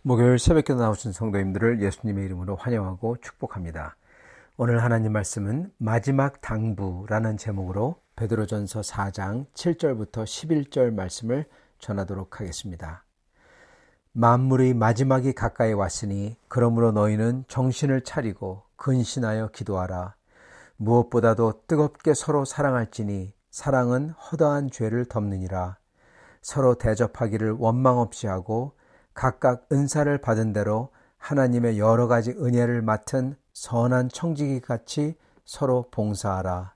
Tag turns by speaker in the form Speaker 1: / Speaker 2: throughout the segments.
Speaker 1: 목요일 새벽기도 나오신 성도님들을 예수님의 이름으로 환영하고 축복합니다. 오늘 하나님 말씀은 마지막 당부라는 제목으로 베드로전서 4장 7절부터 11절 말씀을 전하도록 하겠습니다. 만물의 마지막이 가까이 왔으니 그러므로 너희는 정신을 차리고 근신하여 기도하라. 무엇보다도 뜨겁게 서로 사랑할지니 사랑은 허다한 죄를 덮느니라. 서로 대접하기를 원망 없이 하고 각각 은사를 받은 대로 하나님의 여러 가지 은혜를 맡은 선한 청지기 같이 서로 봉사하라.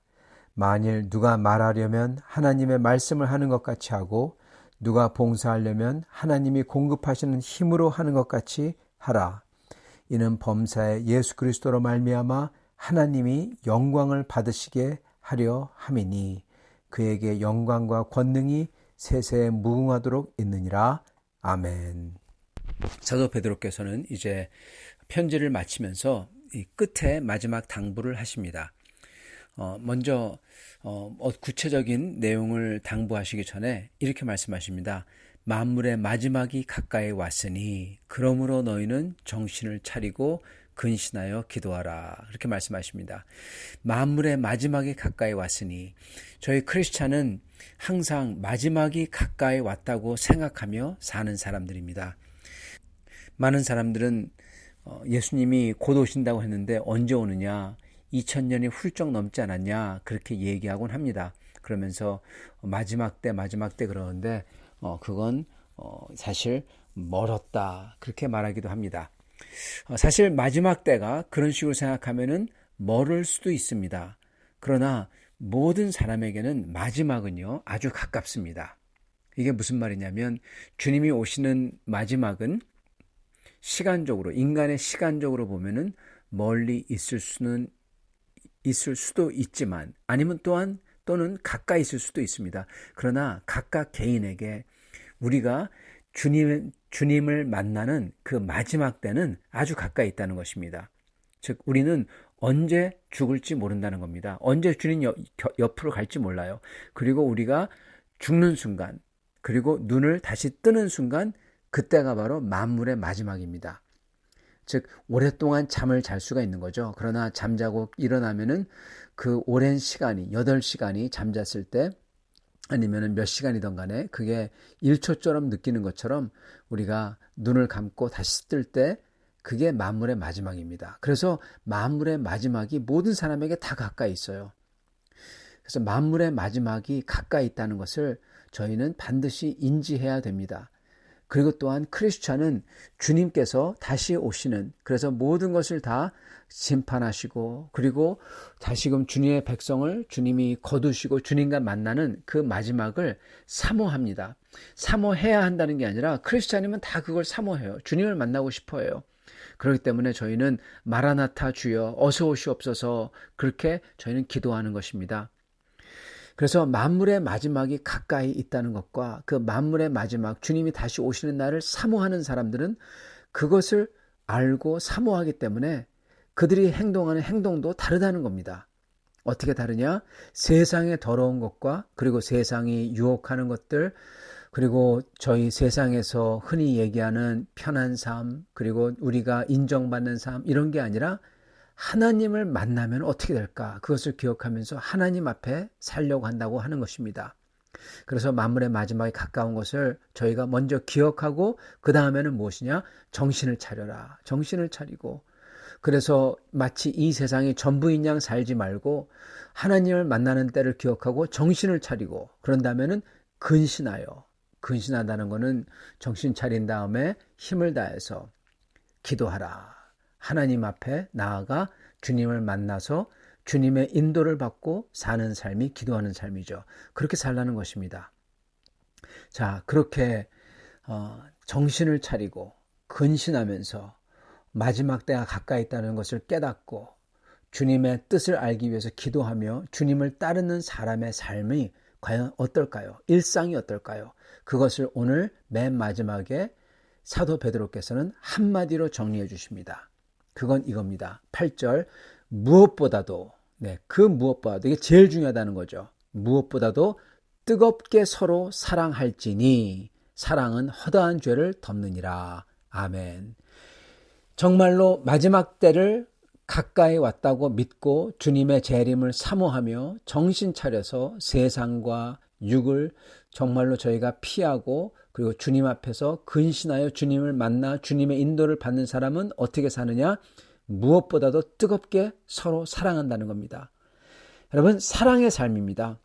Speaker 1: 만일 누가 말하려면 하나님의 말씀을 하는 것 같이 하고 누가 봉사하려면 하나님이 공급하시는 힘으로 하는 것 같이 하라. 이는 범사에 예수 그리스도로 말미암아 하나님이 영광을 받으시게 하려 함이니 그에게 영광과 권능이 세세에 무궁하도록 있느니라. 아멘. 사도 베드로께서는 이제 편지를 마치면서 이 끝에 마지막 당부를 하십니다. 먼저 구체적인 내용을 당부하시기 전에 이렇게 말씀하십니다. 만물의 마지막이 가까이 왔으니 그러므로 너희는 정신을 차리고 근신하여 기도하라. 그렇게 말씀하십니다. 만물의 마지막이 가까이 왔으니 저희 크리스찬은 항상 마지막이 가까이 왔다고 생각하며 사는 사람들입니다. 많은 사람들은 예수님이 곧 오신다고 했는데 언제 오느냐, 2000년이 훌쩍 넘지 않았냐 그렇게 얘기하곤 합니다. 그러면서 마지막 때 그러는데 그건 사실 멀었다 그렇게 말하기도 합니다. 사실 마지막 때가 그런 식으로 생각하면은 멀을 수도 있습니다. 그러나 모든 사람에게는 마지막은요 아주 가깝습니다. 이게 무슨 말이냐면 주님이 오시는 마지막은 시간적으로, 인간의 시간적으로 보면은 멀리 있을 수도 있지만 아니면 또는 가까이 있을 수도 있습니다. 그러나 각각 개인에게 우리가 주님을 만나는 그 마지막 때는 아주 가까이 있다는 것입니다. 즉 우리는 언제 죽을지 모른다는 겁니다. 언제 주님 옆으로 갈지 몰라요. 그리고 우리가 죽는 순간, 그리고 눈을 다시 뜨는 순간 그때가 바로 만물의 마지막입니다. 즉 오랫동안 잠을 잘 수가 있는 거죠. 그러나 잠자고 일어나면은 그 오랜 시간이 8시간이 잠잤을 때 아니면은 몇 시간이든 간에 그게 1초처럼 느끼는 것처럼 우리가 눈을 감고 다시 뜰 때 그게 만물의 마지막입니다. 그래서 만물의 마지막이 모든 사람에게 다 가까이 있어요. 그래서 만물의 마지막이 가까이 있다는 것을 저희는 반드시 인지해야 됩니다. 그리고 또한 크리스찬은 주님께서 다시 오시는, 그래서 모든 것을 다 심판하시고 그리고 다시금 주님의 백성을 주님이 거두시고 주님과 만나는 그 마지막을 사모합니다. 사모해야 한다는 게 아니라 크리스찬이면 다 그걸 사모해요. 주님을 만나고 싶어해요. 그렇기 때문에 저희는 마라나타 주여 어서 오시옵소서 그렇게 저희는 기도하는 것입니다. 그래서 만물의 마지막이 가까이 있다는 것과 그 만물의 마지막 주님이 다시 오시는 날을 사모하는 사람들은 그것을 알고 사모하기 때문에 그들이 행동하는 행동도 다르다는 겁니다. 어떻게 다르냐? 세상의 더러운 것과 그리고 세상이 유혹하는 것들, 그리고 저희 세상에서 흔히 얘기하는 편한 삶, 그리고 우리가 인정받는 삶 이런 게 아니라 하나님을 만나면 어떻게 될까? 그것을 기억하면서 하나님 앞에 살려고 한다고 하는 것입니다. 그래서 만물의 마지막에 가까운 것을 저희가 먼저 기억하고 그 다음에는 무엇이냐? 정신을 차려라. 정신을 차리고 그래서 마치 이 세상이 전부인 양 살지 말고 하나님을 만나는 때를 기억하고 정신을 차리고 그런 다음에는 근신하여. 근신하다는 것은 정신 차린 다음에 힘을 다해서 기도하라. 하나님 앞에 나아가 주님을 만나서 주님의 인도를 받고 사는 삶이 기도하는 삶이죠. 그렇게 살라는 것입니다. 자, 그렇게 정신을 차리고 근신하면서 마지막 때가 가까이 있다는 것을 깨닫고 주님의 뜻을 알기 위해서 기도하며 주님을 따르는 사람의 삶이 과연 어떨까요? 일상이 어떨까요? 그것을 오늘 맨 마지막에 사도 베드로께서는 한마디로 정리해 주십니다. 그건 이겁니다. 8절 무엇보다도 그 무엇보다도 이게 제일 중요하다는 거죠. 무엇보다도 뜨겁게 서로 사랑할지니 사랑은 허다한 죄를 덮느니라. 아멘. 정말로 마지막 때를 가까이 왔다고 믿고 주님의 재림을 사모하며 정신 차려서 세상과 육을 정말로 저희가 피하고 그리고 주님 앞에서 근신하여 주님을 만나 주님의 인도를 받는 사람은 어떻게 사느냐? 무엇보다도 뜨겁게 서로 사랑한다는 겁니다. 여러분, 사랑의 삶입니다.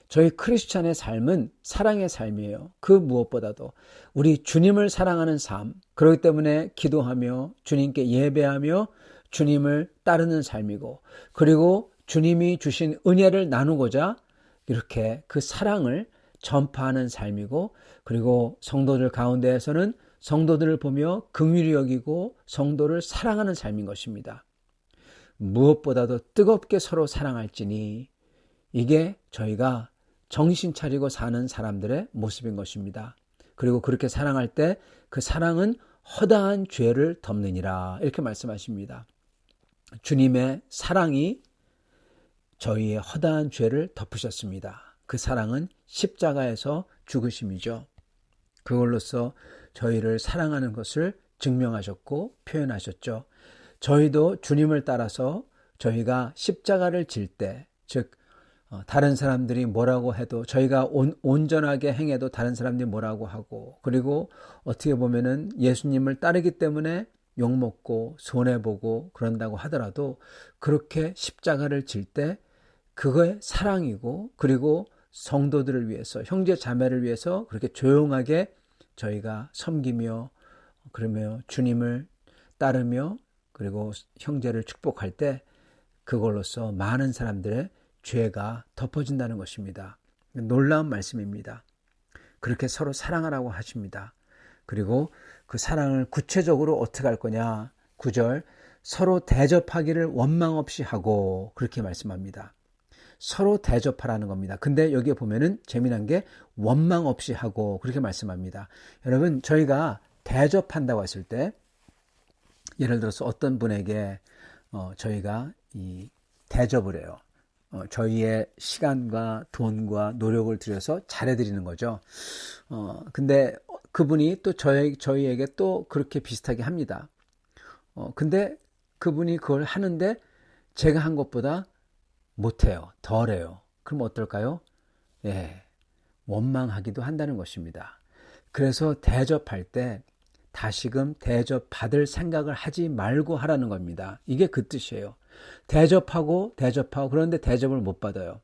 Speaker 1: 저희 크리스찬의 삶은 사랑의 삶이에요. 그 무엇보다도 우리 주님을 사랑하는 삶, 그렇기 때문에 기도하며 주님께 예배하며 주님을 따르는 삶이고, 그리고 주님이 주신 은혜를 나누고자 이렇게 그 사랑을 전파하는 삶이고, 그리고 성도들 가운데에서는 성도들을 보며 긍휼히 여기고 성도를 사랑하는 삶인 것입니다. 무엇보다도 뜨겁게 서로 사랑할지니 이게 저희가 정신 차리고 사는 사람들의 모습인 것입니다. 그리고 그렇게 사랑할 때 그 사랑은 허다한 죄를 덮느니라 이렇게 말씀하십니다. 주님의 사랑이 저희의 허다한 죄를 덮으셨습니다. 그 사랑은 십자가에서 죽으심이죠. 그걸로써 저희를 사랑하는 것을 증명하셨고 표현하셨죠. 저희도 주님을 따라서 저희가 십자가를 질 때, 즉 다른 사람들이 뭐라고 해도 저희가 온전하게 행해도 다른 사람들이 뭐라고 하고, 그리고 어떻게 보면은 예수님을 따르기 때문에 욕먹고 손해보고 그런다고 하더라도 그렇게 십자가를 질 때 그거의 사랑이고, 그리고 성도들을 위해서 형제 자매를 위해서 그렇게 조용하게 저희가 섬기며 그러며 주님을 따르며 그리고 형제를 축복할 때 그걸로써 많은 사람들의 죄가 덮어진다는 것입니다. 놀라운 말씀입니다. 그렇게 서로 사랑하라고 하십니다. 그리고 그 사랑을 구체적으로 어떻게 할 거냐? 9절, 서로 대접하기를 원망 없이 하고 그렇게 말씀합니다. 서로 대접하라는 겁니다. 근데 여기에 보면은 재미난 게 원망 없이 하고 그렇게 말씀합니다. 여러분, 저희가 대접한다고 했을 때 예를 들어서 어떤 분에게 저희가 이 대접을 해요. 저희의 시간과 돈과 노력을 들여서 잘해드리는 거죠. 근데 그분이 또 저희에게 또 그렇게 비슷하게 합니다. 근데 그분이 그걸 하는데 제가 한 것보다 못해요. 덜해요. 그럼 어떨까요? 예, 원망하기도 한다는 것입니다. 그래서 대접할 때 다시금 대접받을 생각을 하지 말고 하라는 겁니다. 이게 그 뜻이에요. 대접하고 그런데 대접을 못 받아요.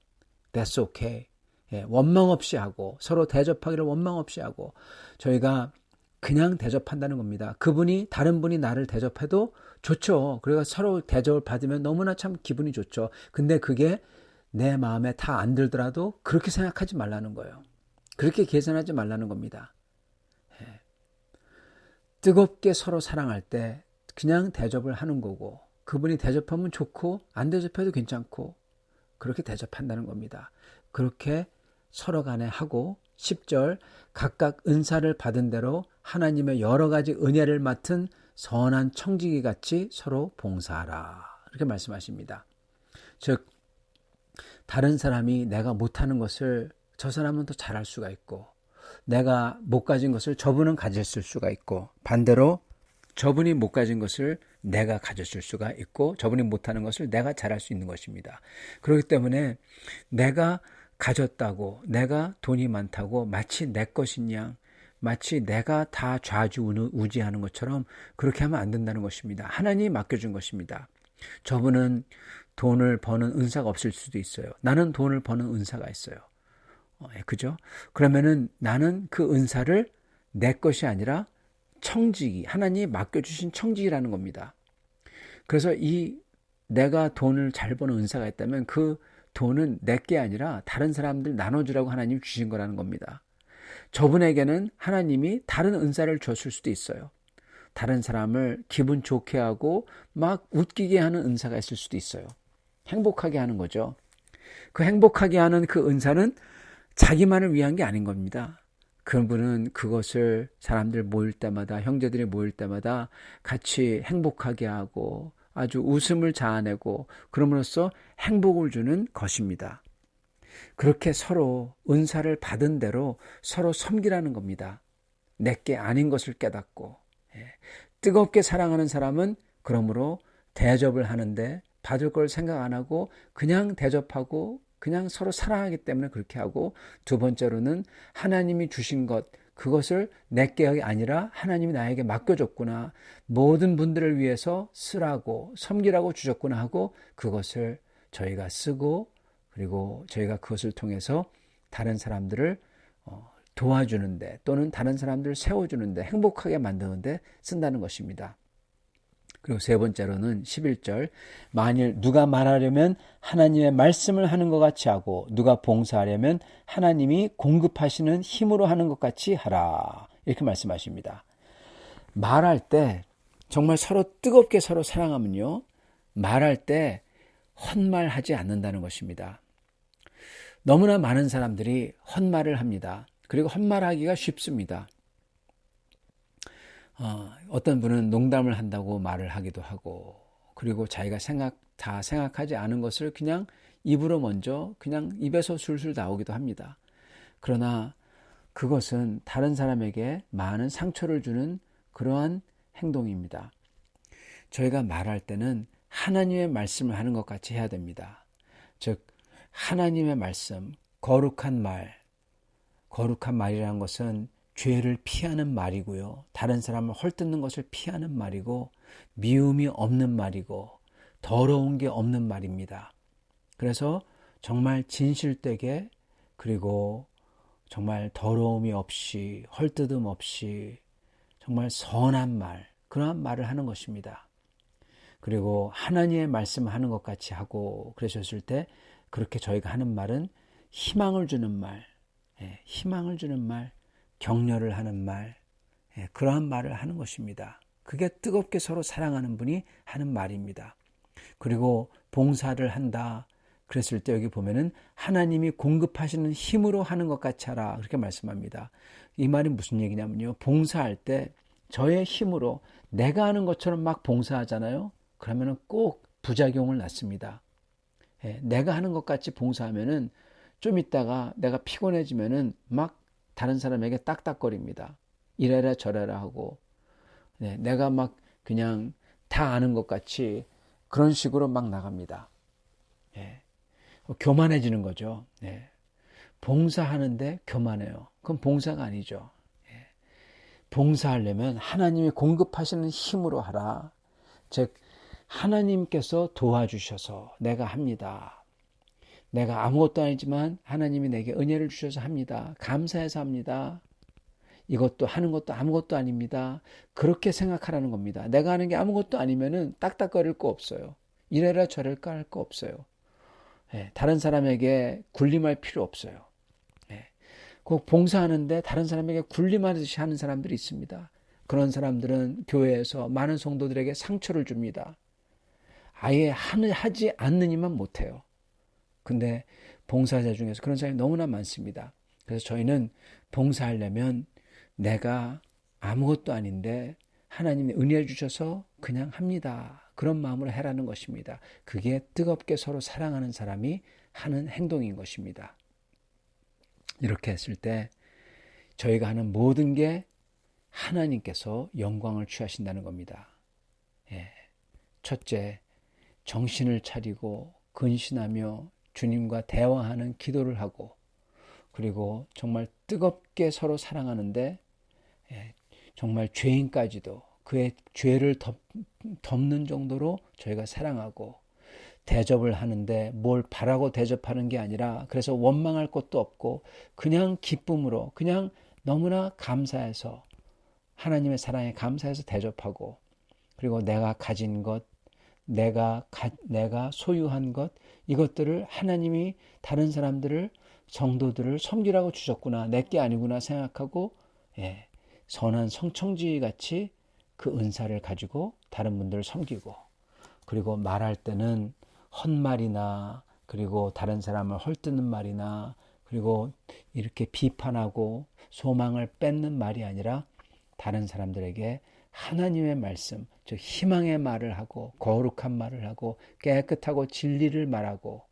Speaker 1: That's okay. 예, 원망 없이 하고 서로 대접하기를 원망 없이 하고 저희가 그냥 대접한다는 겁니다. 그분이 다른 분이 나를 대접해도 좋죠. 그래서 서로 대접을 받으면 너무나 참 기분이 좋죠. 근데 그게 내 마음에 다 안 들더라도 그렇게 생각하지 말라는 거예요. 그렇게 계산하지 말라는 겁니다. 예. 뜨겁게 서로 사랑할 때 그냥 대접을 하는 거고 그분이 대접하면 좋고 안 대접해도 괜찮고 그렇게 대접한다는 겁니다. 그렇게 서로 간에 하고 10절 각각 은사를 받은 대로 하나님의 여러 가지 은혜를 맡은 선한 청지기 같이 서로 봉사하라 이렇게 말씀하십니다. 즉 다른 사람이 내가 못하는 것을 저 사람은 더 잘할 수가 있고 내가 못 가진 것을 저분은 가졌을 수가 있고 반대로 저분이 못 가진 것을 내가 가졌을 수가 있고 저분이 못하는 것을 내가 잘할 수 있는 것입니다. 그렇기 때문에 내가 가졌다고 내가 돈이 많다고 마치 내 것인 양 마치 내가 다 좌지우지하는 것처럼 그렇게 하면 안 된다는 것입니다. 하나님이 맡겨준 것입니다. 저분은 돈을 버는 은사가 없을 수도 있어요. 나는 돈을 버는 은사가 있어요. 그죠? 그러면은 나는 그 은사를 내 것이 아니라 청지기, 하나님이 맡겨주신 청지기라는 겁니다. 그래서 내가 돈을 잘 버는 은사가 있다면 그 돈은 내 게 아니라 다른 사람들 나눠주라고 하나님이 주신 거라는 겁니다. 저분에게는 하나님이 다른 은사를 줬을 수도 있어요. 다른 사람을 기분 좋게 하고 막 웃기게 하는 은사가 있을 수도 있어요. 행복하게 하는 거죠. 그 행복하게 하는 그 은사는 자기만을 위한 게 아닌 겁니다. 그분은 그것을 사람들 모일 때마다 형제들이 모일 때마다 같이 행복하게 하고 아주 웃음을 자아내고 그럼으로써 행복을 주는 것입니다. 그렇게 서로 은사를 받은 대로 서로 섬기라는 겁니다. 내게 아닌 것을 깨닫고 뜨겁게 사랑하는 사람은 그러므로 대접을 하는데 받을 걸 생각 안 하고 그냥 대접하고 그냥 서로 사랑하기 때문에 그렇게 하고, 두 번째로는 하나님이 주신 것, 그것을 내게 아니라 하나님이 나에게 맡겨줬구나, 모든 분들을 위해서 쓰라고 섬기라고 주셨구나 하고 그것을 저희가 쓰고, 그리고 저희가 그것을 통해서 다른 사람들을 도와주는데 또는 다른 사람들을 세워주는데 행복하게 만드는데 쓴다는 것입니다. 그리고 세 번째로는 11절, 만일 누가 말하려면 하나님의 말씀을 하는 것 같이 하고 누가 봉사하려면 하나님이 공급하시는 힘으로 하는 것 같이 하라, 이렇게 말씀하십니다. 말할 때 정말 서로 뜨겁게 서로 사랑하면요, 말할 때 헛말하지 않는다는 것입니다. 너무나 많은 사람들이 헛말을 합니다. 그리고 헛말하기가 쉽습니다. 어떤 분은 농담을 한다고 말을 하기도 하고, 그리고 자기가 다 생각하지 않은 것을 그냥 입으로 먼저 그냥 입에서 술술 나오기도 합니다. 그러나 그것은 다른 사람에게 많은 상처를 주는 그러한 행동입니다. 저희가 말할 때는 하나님의 말씀을 하는 것 같이 해야 됩니다. 즉 하나님의 말씀, 거룩한 말이라는 것은 죄를 피하는 말이고요, 다른 사람을 헐뜯는 것을 피하는 말이고, 미움이 없는 말이고, 더러운 게 없는 말입니다. 그래서 정말 진실되게, 그리고 정말 더러움이 없이 헐뜯음 없이 정말 선한 말, 그러한 말을 하는 것입니다. 그리고 하나님의 말씀을 하는 것 같이 하고 그러셨을 때, 그렇게 저희가 하는 말은 희망을 주는 말, 희망을 주는 말, 격려를 하는 말, 그러한 말을 하는 것입니다. 그게 뜨겁게 서로 사랑하는 분이 하는 말입니다. 그리고 봉사를 한다 그랬을 때 여기 보면은 하나님이 공급하시는 힘으로 하는 것 같이 하라, 그렇게 말씀합니다. 이 말이 무슨 얘기냐면요, 봉사할 때 저의 힘으로 내가 하는 것처럼 막 봉사하잖아요. 그러면은 꼭 부작용을 낳습니다. 내가 하는 것 같이 봉사하면은 좀 있다가 내가 피곤해지면은 막 다른 사람에게 딱딱거립니다. 이래라 저래라 하고, 내가 막 그냥 다 아는 것 같이 그런 식으로 막 나갑니다. 교만해지는 거죠. 봉사하는데 교만해요. 그건 봉사가 아니죠. 봉사하려면 하나님이 공급하시는 힘으로 하라. 즉 하나님께서 도와주셔서 내가 합니다. 내가 아무것도 아니지만 하나님이 내게 은혜를 주셔서 합니다. 감사해서 합니다. 이것도 하는 것도 아무것도 아닙니다. 그렇게 생각하라는 겁니다. 내가 하는 게 아무것도 아니면은 딱딱거릴 거 없어요. 이래라 저래라 할 거 없어요. 다른 사람에게 군림할 필요 없어요. 꼭 봉사하는데 다른 사람에게 군림하듯이 하는 사람들이 있습니다. 그런 사람들은 교회에서 많은 성도들에게 상처를 줍니다. 아예 하지 않느니만 못해요. 근데 봉사자 중에서 그런 사람이 너무나 많습니다. 그래서 저희는 봉사하려면 내가 아무것도 아닌데 하나님이 은혜 주셔서 그냥 합니다. 그런 마음으로 해라는 것입니다. 그게 뜨겁게 서로 사랑하는 사람이 하는 행동인 것입니다. 이렇게 했을 때 저희가 하는 모든 게 하나님께서 영광을 취하신다는 겁니다. 첫째, 정신을 차리고 근신하며 주님과 대화하는 기도를 하고, 그리고 정말 뜨겁게 서로 사랑하는데 정말 죄인까지도 그의 죄를 덮는 정도로 저희가 사랑하고, 대접을 하는데 뭘 바라고 대접하는 게 아니라 그래서 원망할 것도 없고 그냥 기쁨으로 그냥 너무나 감사해서 하나님의 사랑에 감사해서 대접하고, 그리고 내가 가진 것, 내가 소유한 것, 이것들을 하나님이 다른 사람들을, 성도들을 섬기라고 주셨구나, 내게 아니구나 생각하고 선한 성청지 같이 그 은사를 가지고 다른 분들을 섬기고, 그리고 말할 때는 헛말이나 그리고 다른 사람을 헐뜯는 말이나 그리고 이렇게 비판하고 소망을 뺏는 말이 아니라 다른 사람들에게 하나님의 말씀, 즉 희망의 말을 하고 거룩한 말을 하고 깨끗하고 진리를 말하고,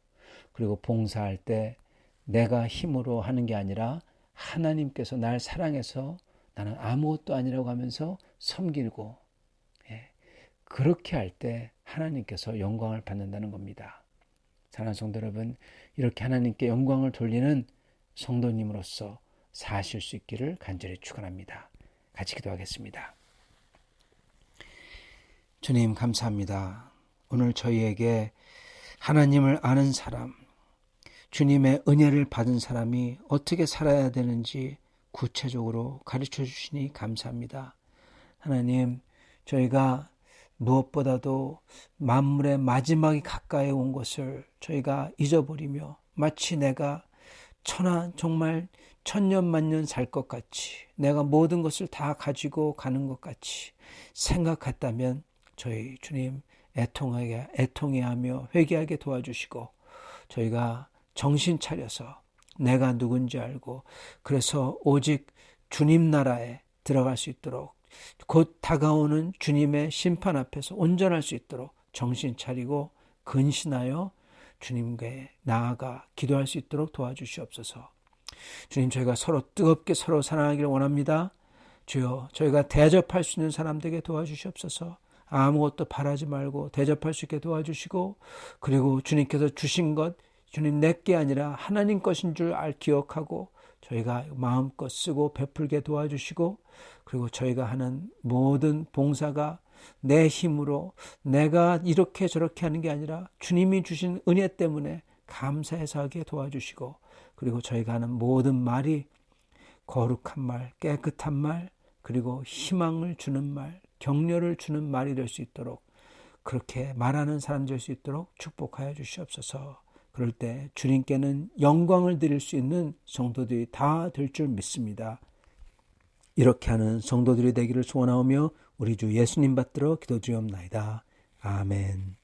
Speaker 1: 그리고 봉사할 때 내가 힘으로 하는 게 아니라 하나님께서 날 사랑해서 나는 아무것도 아니라고 하면서 섬기고, 그렇게 할 때 하나님께서 영광을 받는다는 겁니다. 사랑하는 성도 여러분, 이렇게 하나님께 영광을 돌리는 성도님으로서 사실 수 있기를 간절히 축원합니다. 같이 기도하겠습니다. 주님 감사합니다. 오늘 저희에게 하나님을 아는 사람, 주님의 은혜를 받은 사람이 어떻게 살아야 되는지 구체적으로 가르쳐 주시니 감사합니다. 하나님, 저희가 무엇보다도 만물의 마지막이 가까이 온 것을 저희가 잊어버리며 마치 내가 정말 천년만년 살 것 같이, 내가 모든 것을 다 가지고 가는 것 같이 생각했다면 저희 주님 애통해하며 회개하게 도와주시고, 저희가 정신 차려서 내가 누군지 알고, 그래서 오직 주님 나라에 들어갈 수 있도록, 곧 다가오는 주님의 심판 앞에서 온전할 수 있도록 정신 차리고 근신하여 주님께 나아가 기도할 수 있도록 도와주시옵소서. 주님, 저희가 서로 뜨겁게 서로 사랑하기를 원합니다. 주여, 저희가 대접할 수 있는 사람들에게 도와주시옵소서. 아무것도 바라지 말고 대접할 수 있게 도와주시고, 그리고 주님께서 주신 것, 주님 내게 아니라 하나님 것인 줄 기억하고 저희가 마음껏 쓰고 베풀게 도와주시고, 그리고 저희가 하는 모든 봉사가 내 힘으로 내가 이렇게 저렇게 하는 게 아니라 주님이 주신 은혜 때문에 감사해서 하게 도와주시고, 그리고 저희가 하는 모든 말이 거룩한 말, 깨끗한 말, 그리고 희망을 주는 말, 격려를 주는 말이 될 수 있도록, 그렇게 말하는 사람 될 수 있도록 축복하여 주시옵소서. 그럴 때 주님께는 영광을 드릴 수 있는 성도들이 다 될 줄 믿습니다. 이렇게 하는 성도들이 되기를 소원하오며 우리 주 예수님 받들어 기도드리옵나이다. 아멘.